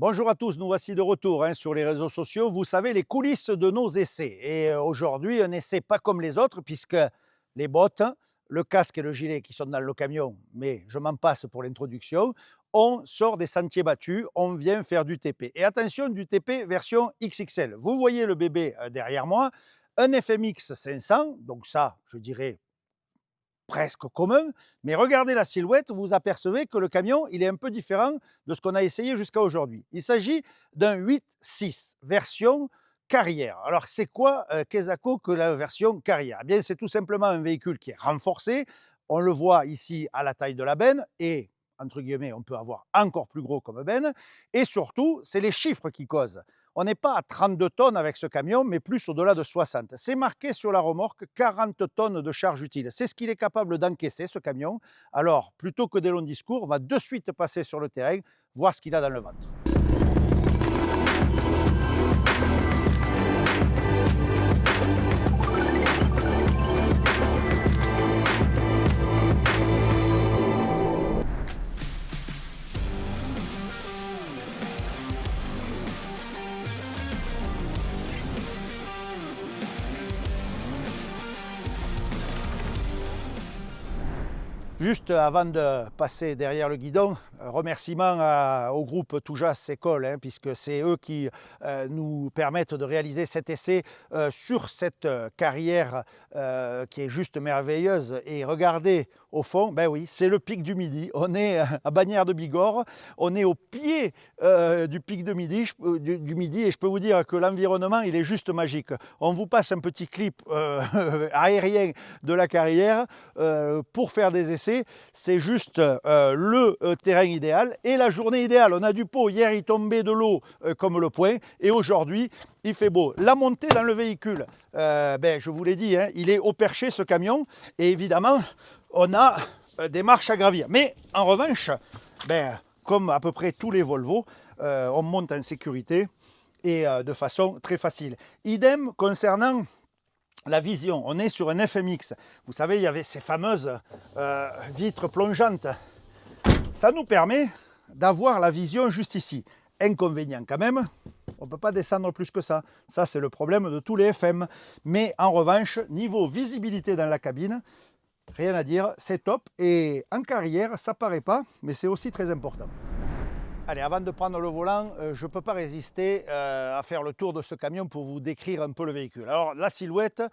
Bonjour à tous, nous voici de retour sur les réseaux sociaux. Vous savez, les coulisses de nos essais. Et aujourd'hui, un essai pas comme les autres, puisque les bottes, le casque et le gilet qui sont dans le camion, mais je m'en passe pour l'introduction, on sort des sentiers battus, on vient faire du TP. Et attention, du TP version XXL. Vous voyez le bébé derrière moi, un FMX 500, donc ça, je dirais presque commun, mais regardez la silhouette, vous apercevez que le camion, il est un peu différent de ce qu'on a essayé jusqu'à aujourd'hui. Il s'agit d'un 8.6 version carrière. Alors, c'est quoi Kesako que la version carrière? Eh bien, c'est tout simplement un véhicule qui est renforcé. On le voit ici à la taille de la benne et, entre guillemets, on peut avoir encore plus gros comme benne. Et surtout, c'est les chiffres qui causent. On n'est pas à 32 tonnes avec ce camion, mais plus au-delà de 60. C'est marqué sur la remorque 40 tonnes de charge utile. C'est ce qu'il est capable d'encaisser, ce camion. Alors, plutôt que des longs discours, on va de suite passer sur le terrain, voir ce qu'il a dans le ventre. Juste avant de passer derrière le guidon, remerciement au groupe Toujas École, puisque c'est eux qui nous permettent de réaliser cet essai sur cette carrière qui est juste merveilleuse. Et regardez au fond, ben oui, c'est le pic du Midi. On est à Bagnères de Bigorre, on est au pied du pic de Midi, du Midi, et je peux vous dire que l'environnement, il est juste magique. On vous passe un petit clip aérien de la carrière pour faire des essais. C'est juste le terrain idéal et la journée idéale. On a du pot, hier il tombait de l'eau comme le poing et aujourd'hui il fait beau. La montée dans le véhicule, je vous l'ai dit, il est au perché ce camion et évidemment on a des marches à gravir. Mais en revanche, comme à peu près tous les Volvo, on monte en sécurité et de façon très facile. Idem concernant la vision, on est sur un FMX. Vous savez, il y avait ces fameuses vitres plongeantes. Ça nous permet d'avoir la vision juste ici. Inconvénient quand même, on ne peut pas descendre plus que ça. Ça, c'est le problème de tous les FM. Mais en revanche, niveau visibilité dans la cabine, rien à dire, c'est top. Et en carrière, ça ne paraît pas, mais c'est aussi très important. Allez, avant de prendre le volant, je ne peux pas résister à faire le tour de ce camion pour vous décrire un peu le véhicule. Alors, la silhouette,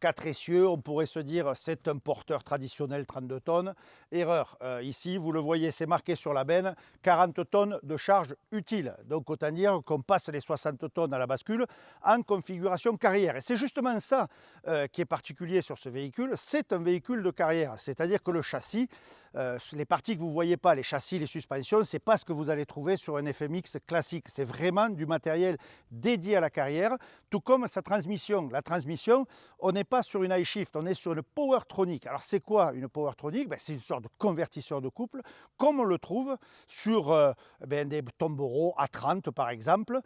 4 essieux, on pourrait se dire c'est un porteur traditionnel 32 tonnes. Erreur, ici, vous le voyez, c'est marqué sur la benne, 40 tonnes de charge utile. Donc, autant dire qu'on passe les 60 tonnes à la bascule en configuration carrière. Et c'est justement ça qui est particulier sur ce véhicule, c'est un véhicule de carrière. C'est-à-dire que le châssis, les parties que vous ne voyez pas, les châssis, les suspensions, ce n'est pas ce que vous allez trouver sur un FMX classique. C'est vraiment du matériel dédié à la carrière, tout comme sa transmission. La transmission, on n'est pas sur une iShift, on est sur une Powertronic. Alors c'est quoi une Powertronic? C'est une sorte de convertisseur de couple, comme on le trouve sur des Tomboro A30 par exemple.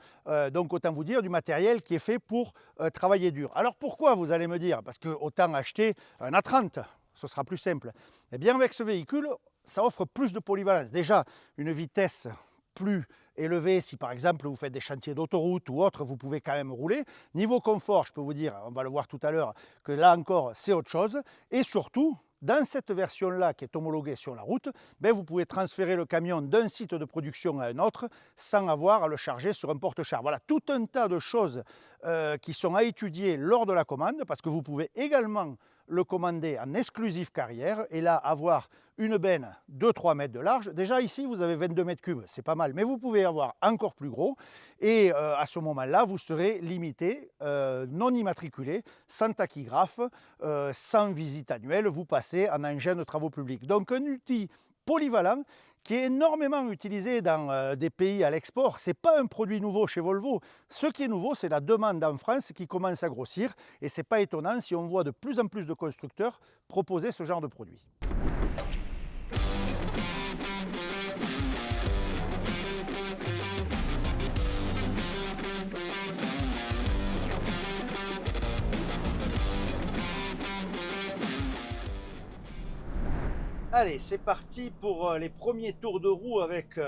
Donc autant vous dire du matériel qui est fait pour travailler dur. Alors pourquoi, vous allez me dire? Parce que autant acheter un A30, ce sera plus simple. Eh bien avec ce véhicule, ça offre plus de polyvalence. Déjà, une vitesse plus élevé, si par exemple vous faites des chantiers d'autoroute ou autre, vous pouvez quand même rouler. Niveau confort, je peux vous dire, on va le voir tout à l'heure, que là encore c'est autre chose. Et surtout, dans cette version-là qui est homologuée sur la route, vous pouvez transférer le camion d'un site de production à un autre sans avoir à le charger sur un porte-char. Voilà, tout un tas de choses qui sont à étudier lors de la commande, parce que vous pouvez également le commander en exclusif carrière et là avoir une benne de 3 mètres de large. Déjà ici vous avez 22 mètres cubes, c'est pas mal, mais vous pouvez avoir encore plus gros et à ce moment-là vous serez limité, non immatriculé, sans tachygraphe, sans visite annuelle, vous passez en engin de travaux publics. Donc un outil polyvalent qui est énormément utilisé dans des pays à l'export. Ce n'est pas un produit nouveau chez Volvo. Ce qui est nouveau, c'est la demande en France qui commence à grossir. Et ce n'est pas étonnant si on voit de plus en plus de constructeurs proposer ce genre de produit. Allez, c'est parti pour les premiers tours de roue avec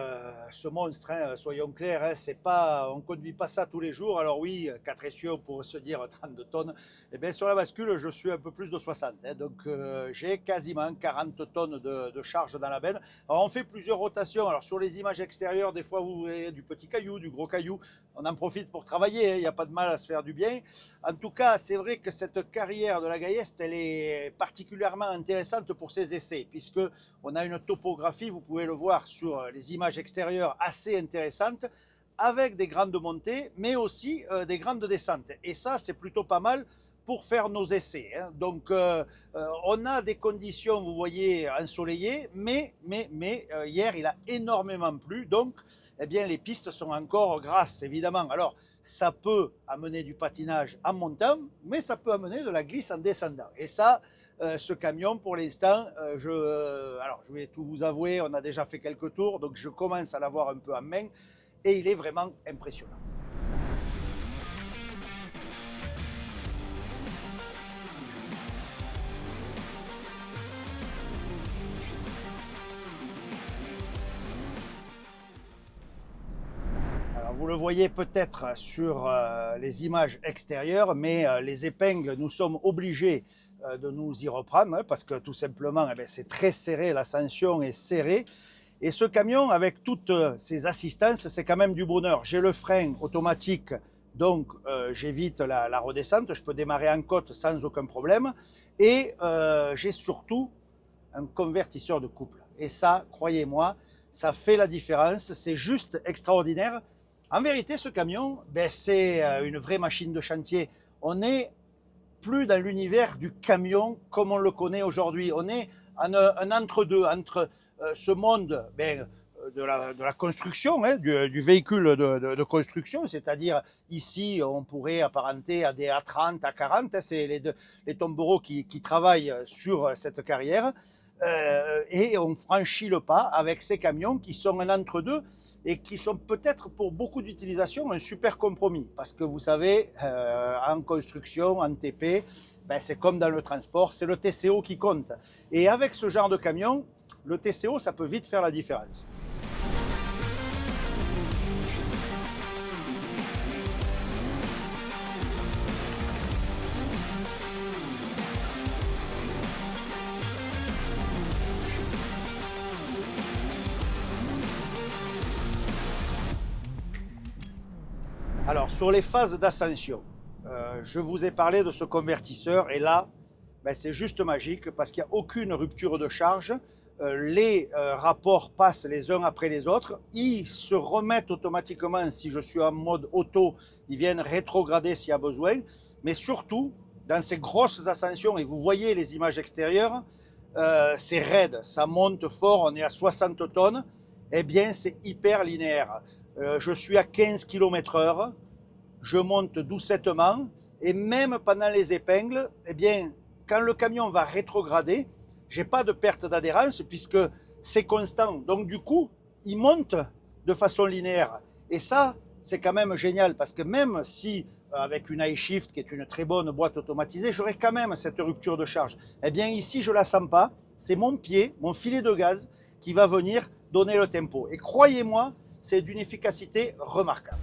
ce monstre, hein, soyons clairs, hein, c'est pas, on ne conduit pas ça tous les jours. Alors oui, 4 essieux, on pourrait se dire 32 tonnes. Et bien sur la bascule, je suis un peu plus de 60, hein, donc j'ai quasiment 40 tonnes de charge dans la benne. Alors on fait plusieurs rotations. Alors sur les images extérieures, des fois vous voyez du petit caillou, du gros caillou. On en profite pour travailler, hein, il n'y a pas de mal à se faire du bien. En tout cas, c'est vrai que cette carrière de la Gayeste, elle est particulièrement intéressante pour ses essais, puisque on a une topographie, vous pouvez le voir sur les images extérieures, assez intéressante, avec des grandes montées, mais aussi des grandes descentes. Et ça, c'est plutôt pas mal pour faire nos essais, hein. Donc, on a des conditions, vous voyez, ensoleillées, mais hier, il a énormément plu. Donc, eh bien, les pistes sont encore grasses, évidemment. Alors, ça peut amener du patinage en montant, mais ça peut amener de la glisse en descendant. Et ça, ce camion, pour l'instant, alors, je vais tout vous avouer, on a déjà fait quelques tours, donc je commence à l'avoir un peu en main, et il est vraiment impressionnant. Vous le voyez peut-être sur les images extérieures, mais les épingles, nous sommes obligés de nous y reprendre, hein, parce que tout simplement, eh c'est très serré, l'ascension est serrée. Et ce camion, avec toutes ses assistances, c'est quand même du bonheur. J'ai le frein automatique, donc j'évite la redescente, je peux démarrer en côte sans aucun problème. Et j'ai surtout un convertisseur de couple. Et ça, croyez-moi, ça fait la différence, c'est juste extraordinaire. En vérité, ce camion, c'est une vraie machine de chantier. On n'est plus dans l'univers du camion comme on le connaît aujourd'hui. On est un entre-deux, entre ce monde de la construction, hein, du véhicule de construction, c'est-à-dire ici, on pourrait apparenter à des A30, A40, hein, c'est les tombereaux qui travaillent sur cette carrière. Et on franchit le pas avec ces camions qui sont un entre-deux et qui sont peut-être pour beaucoup d'utilisations un super compromis. Parce que vous savez, en construction, en TP, c'est comme dans le transport, c'est le TCO qui compte. Et avec ce genre de camion, le TCO, ça peut vite faire la différence. Alors, sur les phases d'ascension, je vous ai parlé de ce convertisseur et là, c'est juste magique parce qu'il n'y a aucune rupture de charge. Les rapports passent les uns après les autres. Ils se remettent automatiquement si je suis en mode auto. Ils viennent rétrograder s'il y a besoin. Mais surtout, dans ces grosses ascensions, et vous voyez les images extérieures, c'est raide, ça monte fort, on est à 60 tonnes. Eh bien, c'est hyper linéaire. Je suis à 15 km/h, je monte doucettement et même pendant les épingles, eh bien, quand le camion va rétrograder, j'ai pas de perte d'adhérence puisque c'est constant. Donc du coup, il monte de façon linéaire. Et ça, c'est quand même génial parce que même si avec une iShift qui est une très bonne boîte automatisée, j'aurai quand même cette rupture de charge. Eh bien ici, je la sens pas. C'est mon pied, mon filet de gaz qui va venir donner le tempo. Et croyez-moi, c'est d'une efficacité remarquable.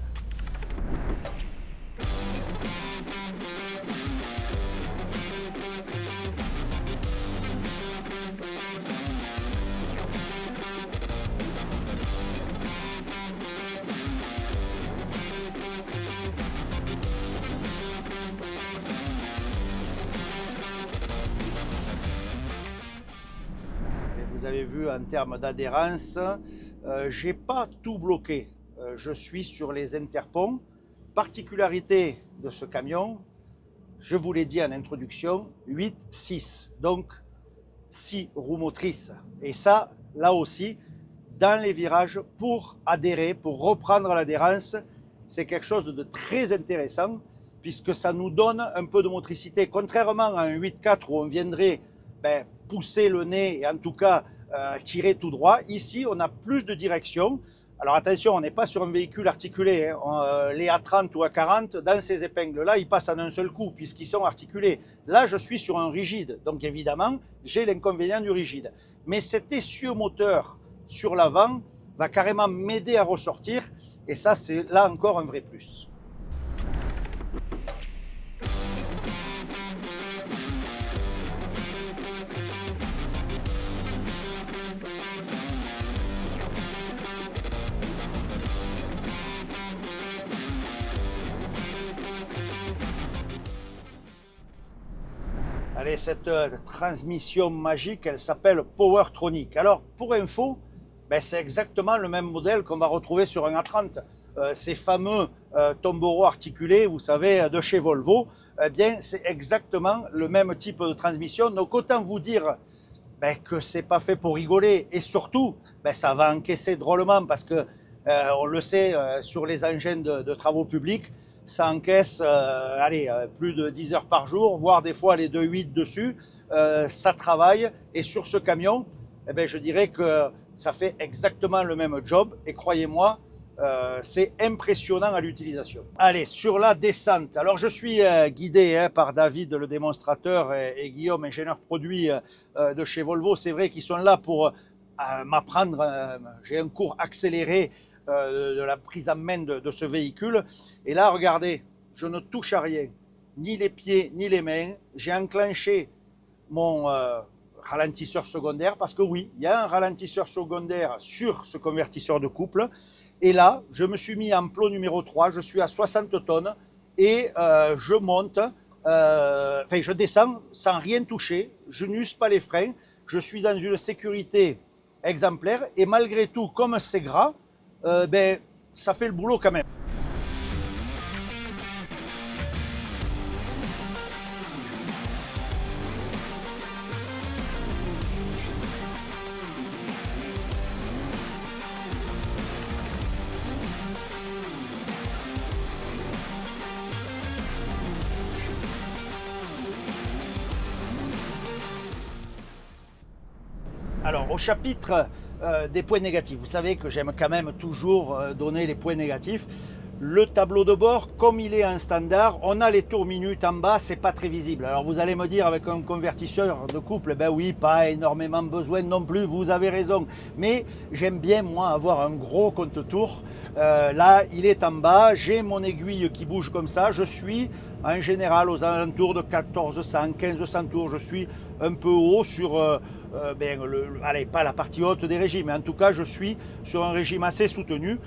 Vous avez vu en termes d'adhérence, j'ai pas tout bloqué. Je suis sur les interponts. Particularité de ce camion, je vous l'ai dit en introduction, 8-6, donc 6 roues motrices. Et ça, là aussi, dans les virages, pour adhérer, pour reprendre l'adhérence, c'est quelque chose de très intéressant puisque ça nous donne un peu de motricité. Contrairement à un 8-4 où on viendrait pousser le nez et en tout cas tirer tout droit, ici on a plus de direction. Alors attention, on n'est pas sur un véhicule articulé, hein. Les A30 ou A40, dans ces épingles-là, ils passent en un seul coup, puisqu'ils sont articulés. Là, je suis sur un rigide, donc évidemment, j'ai l'inconvénient du rigide. Mais cet essieu moteur sur l'avant va carrément m'aider à ressortir, et ça, c'est là encore un vrai plus. Allez, cette transmission magique, elle s'appelle Powertronic. Alors, pour info, ben, c'est exactement le même modèle qu'on va retrouver sur un A30. Ces fameux tombereaux articulés, vous savez, de chez Volvo, eh bien, c'est exactement le même type de transmission. Donc, autant vous dire ben, que c'est pas fait pour rigoler. Et surtout, ben, ça va encaisser drôlement parce que, on le sait, sur les engins de travaux publics, ça encaisse plus de 10 heures par jour, voire des fois les 2-8 dessus. Ça travaille. Et sur ce camion, eh bien, je dirais que ça fait exactement le même job. Et croyez-moi, c'est impressionnant à l'utilisation. Allez, sur la descente. Alors, je suis guidé par David, le démonstrateur, et Guillaume, ingénieur produit de chez Volvo. C'est vrai qu'ils sont là pour m'apprendre. J'ai un cours accéléré de la prise en main de ce véhicule. Et là, regardez, je ne touche à rien, ni les pieds, ni les mains. J'ai enclenché mon ralentisseur secondaire, parce que oui, il y a un ralentisseur secondaire sur ce convertisseur de couple. Et là, je me suis mis en plot numéro 3, je suis à 60 tonnes et je monte, je descends sans rien toucher, je n'use pas les freins, je suis dans une sécurité exemplaire et malgré tout, comme c'est gras, ça fait le boulot quand même. Alors, au chapitre des points négatifs, vous savez que j'aime quand même toujours donner les points négatifs. Le tableau de bord, comme il est en standard, on a les tours minutes en bas, c'est pas très visible. Alors vous allez me dire, avec un convertisseur de couple, ben oui, pas énormément besoin non plus, vous avez raison. Mais j'aime bien, moi, avoir un gros compte-tours. Là, il est en bas, j'ai mon aiguille qui bouge comme ça. Je suis en général aux alentours de 1400, 1500 tours. Je suis un peu haut sur, pas la partie haute des régimes, mais en tout cas, je suis sur un régime assez soutenu.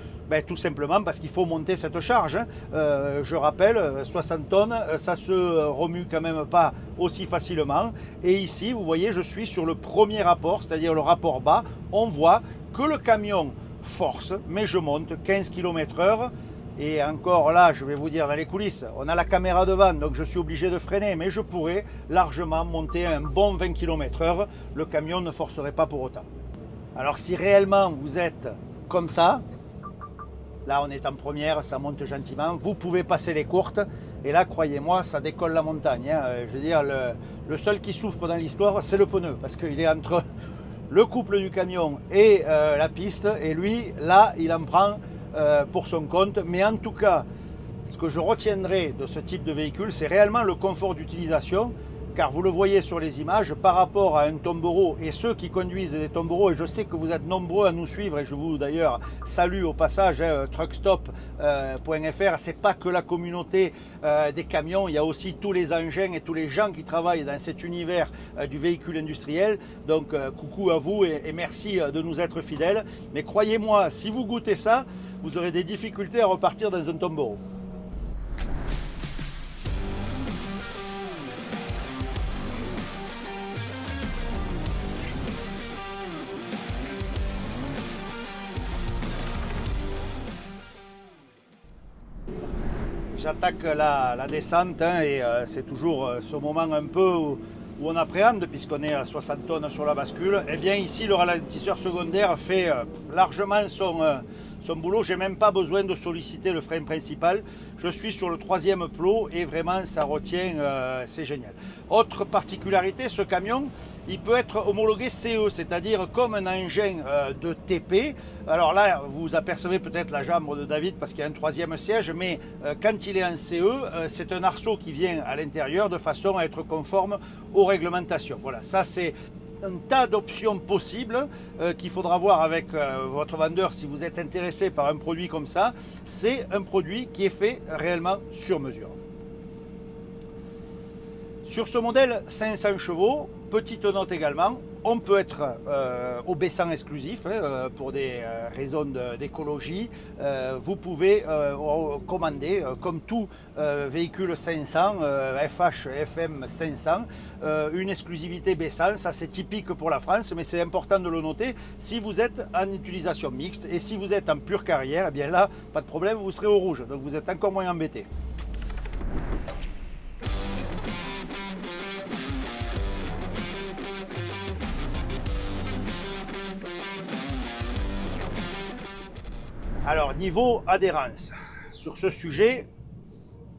Tout simplement parce qu'il faut monter cette charge. Je rappelle, 60 tonnes, ça se remue quand même pas aussi facilement. Et ici, vous voyez, je suis sur le premier rapport, c'est-à-dire le rapport bas. On voit que le camion force, mais je monte 15 km/h. Et encore là, je vais vous dire dans les coulisses, on a la caméra devant, donc je suis obligé de freiner, mais je pourrais largement monter un bon 20 km/h. Le camion ne forcerait pas pour autant. Alors si réellement vous êtes comme ça, là, on est en première, ça monte gentiment. Vous pouvez passer les courtes. Et là, croyez-moi, ça décolle la montagne, hein. Je veux dire, le seul qui souffre dans l'histoire, c'est le pneu. Parce qu'il est entre le couple du camion et la piste. Et lui, là, il en prend pour son compte. Mais en tout cas, ce que je retiendrai de ce type de véhicule, c'est réellement le confort d'utilisation. Car vous le voyez sur les images, par rapport à un tombereau et ceux qui conduisent des tombereaux, et je sais que vous êtes nombreux à nous suivre, et je vous d'ailleurs salue au passage, truckstop.fr, c'est pas que la communauté des camions, il y a aussi tous les engins et tous les gens qui travaillent dans cet univers du véhicule industriel. Donc coucou à vous et merci de nous être fidèles. Mais croyez-moi, si vous goûtez ça, vous aurez des difficultés à repartir dans un tombereau. J'attaque la descente et c'est toujours ce moment un peu où on appréhende puisqu'on est à 60 tonnes sur la bascule. Et bien ici le ralentisseur secondaire fait largement son boulot. J'ai même pas besoin de solliciter le frein principal. Je suis sur le 3e plot et vraiment ça retient, c'est génial. Autre particularité, ce camion, il peut être homologué CE, c'est-à-dire comme un engin de TP. Alors là, vous apercevez peut-être la jambe de David parce qu'il y a un 3e siège, mais quand il est en CE, c'est un arceau qui vient à l'intérieur de façon à être conforme aux réglementations. Voilà, ça c'est un tas d'options possibles qu'il faudra voir avec votre vendeur si vous êtes intéressé par un produit comme ça. C'est un produit qui est fait réellement sur mesure. Sur ce modèle 500 chevaux, petite note également, on peut être au baissant exclusif pour des raisons d'écologie. Vous pouvez commander, comme tout véhicule 500, FH, FM 500, une exclusivité baissant. Ça c'est typique pour la France, mais c'est important de le noter si vous êtes en utilisation mixte. Et si vous êtes en pure carrière, eh bien là, pas de problème, vous serez au rouge, donc vous êtes encore moins embêté. Alors, niveau adhérence, sur ce sujet,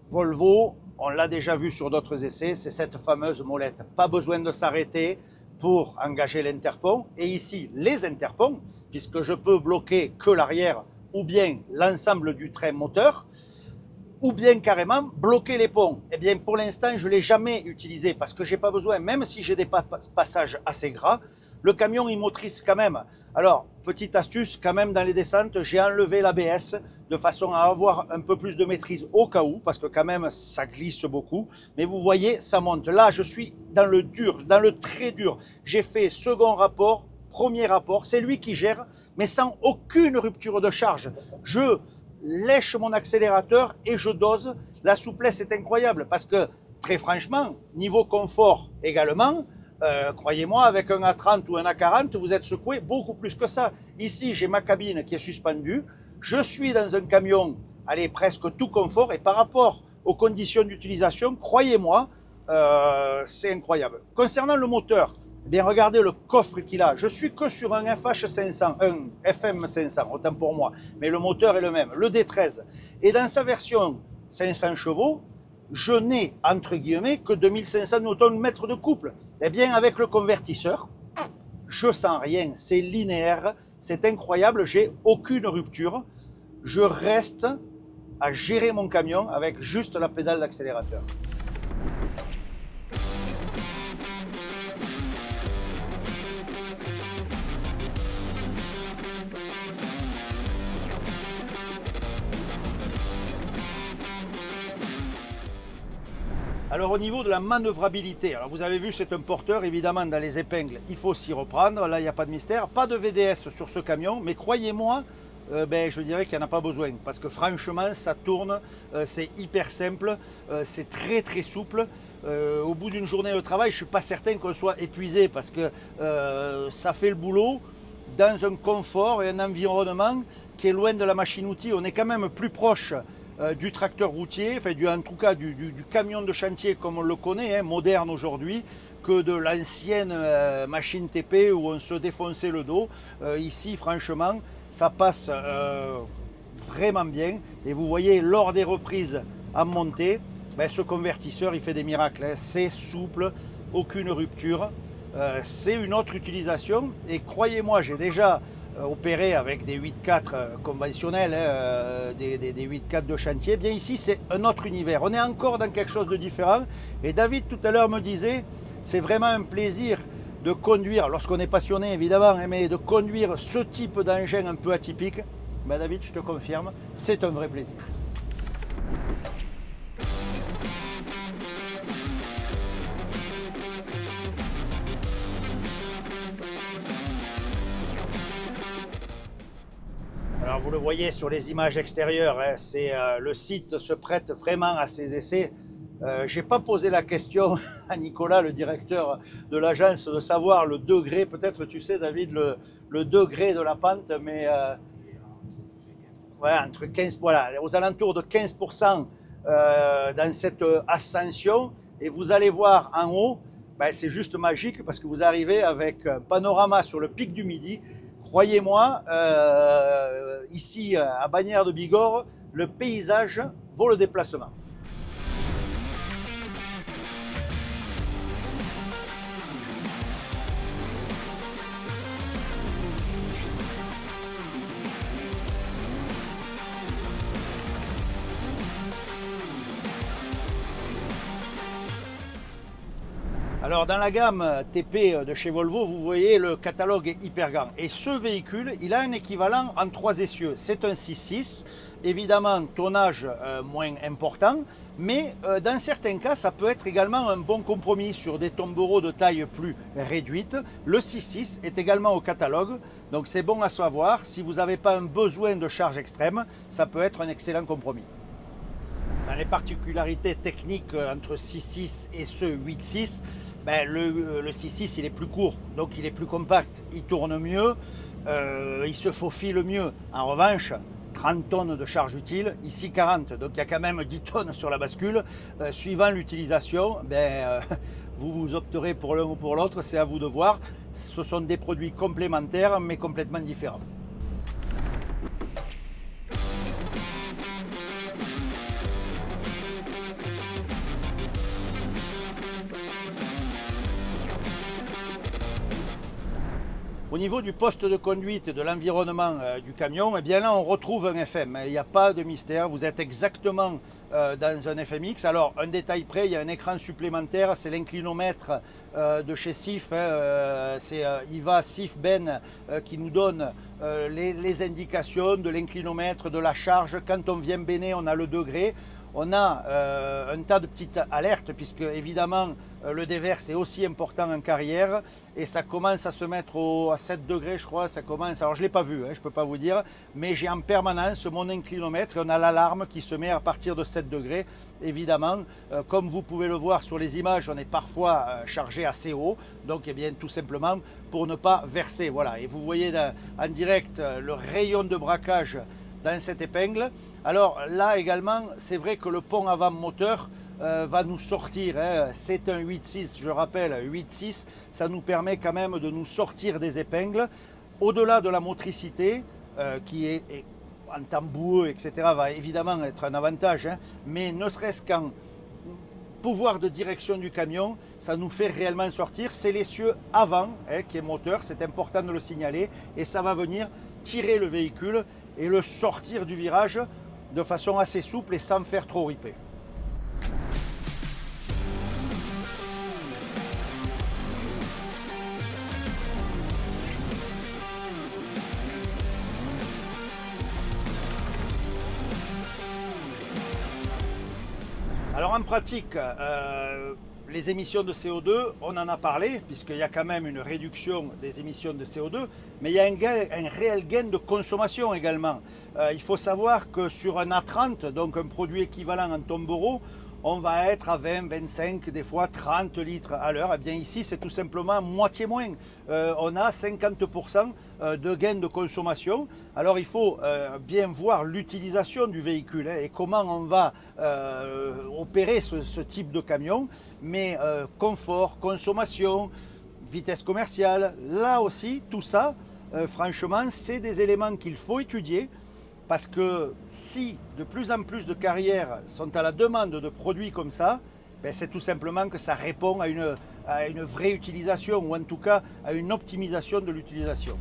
Volvo, on l'a déjà vu sur d'autres essais, c'est cette fameuse molette. Pas besoin de s'arrêter pour engager l'interpont. Et ici, les interponts, puisque je peux bloquer que l'arrière ou bien l'ensemble du train moteur, ou bien carrément bloquer les ponts. Eh bien, pour l'instant, je ne l'ai jamais utilisé parce que je n'ai pas besoin, même si j'ai des passages assez gras, le camion, il motrice quand même. Alors, petite astuce, quand même, dans les descentes, j'ai enlevé l'ABS de façon à avoir un peu plus de maîtrise au cas où, parce que quand même, ça glisse beaucoup. Mais vous voyez, ça monte. Là, je suis dans le dur, dans le très dur. J'ai fait second rapport, premier rapport, c'est lui qui gère, mais sans aucune rupture de charge. Je lèche mon accélérateur et je dose. La souplesse est incroyable parce que, très franchement, niveau confort également, croyez-moi, avec un A30 ou un A40, vous êtes secoué beaucoup plus que ça. Ici, j'ai ma cabine qui est suspendue. Je suis dans un camion, allez, presque tout confort. Et par rapport aux conditions d'utilisation, croyez-moi, c'est incroyable. Concernant le moteur, eh bien, regardez le coffre qu'il a. Je suis que sur un FH500, un FM500, autant pour moi. Mais le moteur est le même, le D13. Et dans sa version 500 chevaux, je n'ai, entre guillemets, que 2500 Nm de couple. Eh bien, avec le convertisseur, je sens rien, c'est linéaire, c'est incroyable, j'ai aucune rupture. Je reste à gérer mon camion avec juste la pédale d'accélérateur. Alors au niveau de la manœuvrabilité, alors vous avez vu c'est un porteur, évidemment dans les épingles il faut s'y reprendre, là il n'y a pas de mystère, pas de VDS sur ce camion, mais croyez-moi, je dirais qu'il n'y en a pas besoin, parce que franchement ça tourne, c'est hyper simple, c'est très très souple. Au bout d'une journée de travail, je ne suis pas certain qu'on soit épuisé, parce que ça fait le boulot dans un confort et un environnement qui est loin de la machine-outil. On est quand même plus proche du tracteur routier, enfin en tout cas du camion de chantier comme on le connaît, moderne aujourd'hui, que de l'ancienne machine TP où on se défonçait le dos. Ici, franchement, ça passe vraiment bien. Et vous voyez, lors des reprises en montée, ce convertisseur, il fait des miracles. C'est souple, aucune rupture. C'est une autre utilisation. Et croyez-moi, j'ai déjà opéré avec des 8.4 conventionnels, des 8.4 de chantier. Bien ici, c'est un autre univers. On est encore dans quelque chose de différent. Et David, tout à l'heure, me disait, c'est vraiment un plaisir de conduire, lorsqu'on est passionné évidemment, mais de conduire ce type d'engin un peu atypique. David, je te confirme, c'est un vrai plaisir. Alors vous le voyez sur les images extérieures, le site se prête vraiment à ces essais. Je n'ai pas posé la question à Nicolas, le directeur de l'agence, de savoir le degré, peut-être tu sais David, le degré de la pente, mais ouais, entre 15, voilà, aux alentours de 15% dans cette ascension. Et vous allez voir en haut, c'est juste magique parce que vous arrivez avec un panorama sur le pic du Midi. Croyez-moi, ici à Bagnères de Bigorre, le paysage vaut le déplacement. Alors dans la gamme TP de chez Volvo, vous voyez le catalogue est hyper grand. Et ce véhicule, il a un équivalent en 3 essieux. C'est un 6.6, évidemment tonnage moins important, mais dans certains cas, ça peut être également un bon compromis sur des tombereaux de taille plus réduite. Le 6.6 est également au catalogue, donc c'est bon à savoir. Si vous n'avez pas un besoin de charge extrême, ça peut être un excellent compromis. Dans les particularités techniques entre 6.6 et ce 8.6, ben le 6.6 il est plus court, donc il est plus compact, il tourne mieux, il se faufile mieux. En revanche, 30 tonnes de charge utile, ici 40, donc il y a quand même 10 tonnes sur la bascule. Suivant l'utilisation, vous opterez pour l'un ou pour l'autre, c'est à vous de voir. Ce sont des produits complémentaires mais complètement différents. Au niveau du poste de conduite et de l'environnement du camion, eh bien là on retrouve un FM, il n'y a pas de mystère, vous êtes exactement dans un FMX. Alors un détail près, il y a un écran supplémentaire, c'est l'inclinomètre de chez SIF, c'est IVA SIF Ben qui nous donne les indications de l'inclinomètre, de la charge. Quand on vient béner, on a le degré. On a un tas de petites alertes puisque évidemment le dévers c'est aussi important en carrière et ça commence à se mettre à 7 degrés je crois, ça commence, alors je ne l'ai pas vu, je ne peux pas vous dire, mais j'ai en permanence mon inclinomètre et on a l'alarme qui se met à partir de 7 degrés évidemment. Comme vous pouvez le voir sur les images, on est parfois chargé assez haut, donc eh bien, tout simplement pour ne pas verser. Voilà. Et vous voyez en direct le rayon de braquage dans cette épingle. Alors là également, c'est vrai que le pont avant moteur va nous sortir, c'est un 8.6, je rappelle, 8.6, ça nous permet quand même de nous sortir des épingles. Au-delà de la motricité, qui est en temps boueux, etc., va évidemment être un avantage, mais ne serait-ce qu'en pouvoir de direction du camion, ça nous fait réellement sortir. C'est l'essieu avant qui est moteur, c'est important de le signaler, et ça va venir tirer le véhicule et le sortir du virage de façon assez souple et sans faire trop riper. Alors en pratique, les émissions de CO2, on en a parlé, puisqu'il y a quand même une réduction des émissions de CO2, mais il y a un réel gain de consommation également. Il faut savoir que sur un A30, donc un produit équivalent en tombereau, on va être à 20, 25, des fois 30 litres à l'heure. Eh bien ici, c'est tout simplement moitié moins. On a 50% de gain de consommation. Alors il faut bien voir l'utilisation du véhicule et comment on va opérer ce type de camion. Mais confort, consommation, vitesse commerciale, là aussi, tout ça, franchement, c'est des éléments qu'il faut étudier. Parce que si de plus en plus de carrières sont à la demande de produits comme ça, c'est tout simplement que ça répond à une vraie utilisation ou en tout cas à une optimisation de l'utilisation.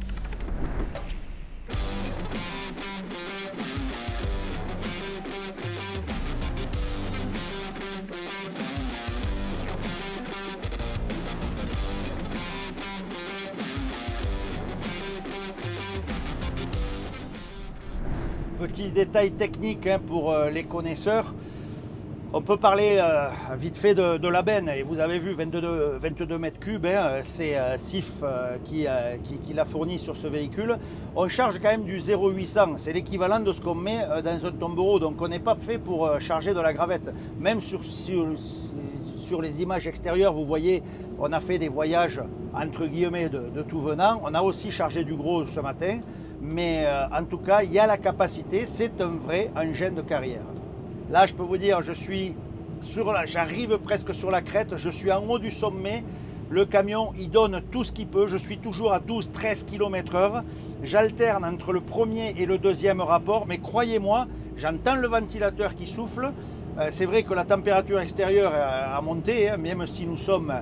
Petit détail technique pour les connaisseurs, on peut parler vite fait de la benne, et vous avez vu 22 mètres cubes, c'est SIF qui l'a fourni sur ce véhicule. On charge quand même du 0,800, c'est l'équivalent de ce qu'on met dans un tombereau, donc on n'est pas fait pour charger de la gravette. Même sur les images extérieures, vous voyez, on a fait des voyages entre guillemets de tout venant, on a aussi chargé du gros ce matin. Mais en tout cas, il y a la capacité, c'est un vrai engin de carrière. Là, je peux vous dire, j'arrive presque sur la crête, je suis en haut du sommet, Le camion, il donne tout ce qu'il peut. Je suis toujours à 12-13 km/h. J'alterne entre le premier et le deuxième rapport, mais croyez-moi, j'entends le ventilateur qui souffle. C'est vrai que la température extérieure a monté, hein, même si nous sommes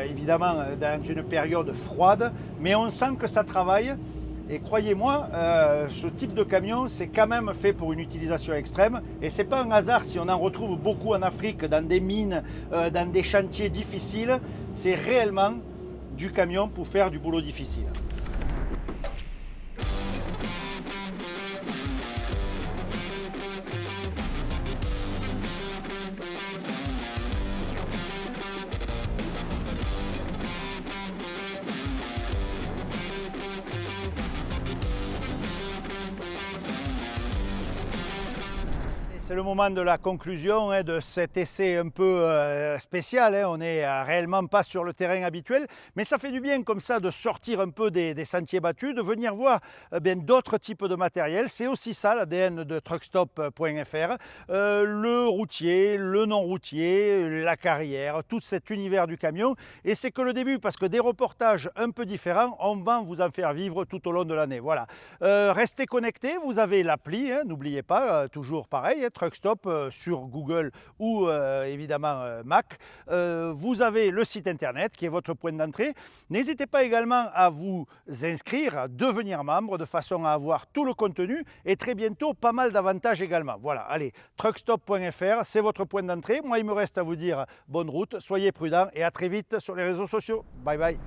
évidemment dans une période froide, mais on sent que ça travaille. Et croyez-moi, ce type de camion, c'est quand même fait pour une utilisation extrême. Et ce n'est pas un hasard si on en retrouve beaucoup en Afrique, dans des mines, dans des chantiers difficiles. C'est réellement du camion pour faire du boulot difficile. C'est le moment de la conclusion de cet essai un peu spécial. On n'est réellement pas sur le terrain habituel, mais ça fait du bien comme ça de sortir un peu des sentiers battus, de venir voir d'autres types de matériel. C'est aussi ça l'ADN de truckstop.fr. Le routier, le non-routier, la carrière, tout cet univers du camion. Et c'est que le début, parce que des reportages un peu différents, on va vous en faire vivre tout au long de l'année. Voilà. Restez connectés, vous avez l'appli, n'oubliez pas, toujours pareil, Truckstop sur Google ou évidemment Mac. Vous avez le site internet qui est votre point d'entrée. N'hésitez pas également à vous inscrire, à devenir membre de façon à avoir tout le contenu et très bientôt pas mal d'avantages également. Voilà, allez, truckstop.fr, c'est votre point d'entrée. Moi, il me reste à vous dire bonne route, soyez prudents et à très vite sur les réseaux sociaux. Bye bye.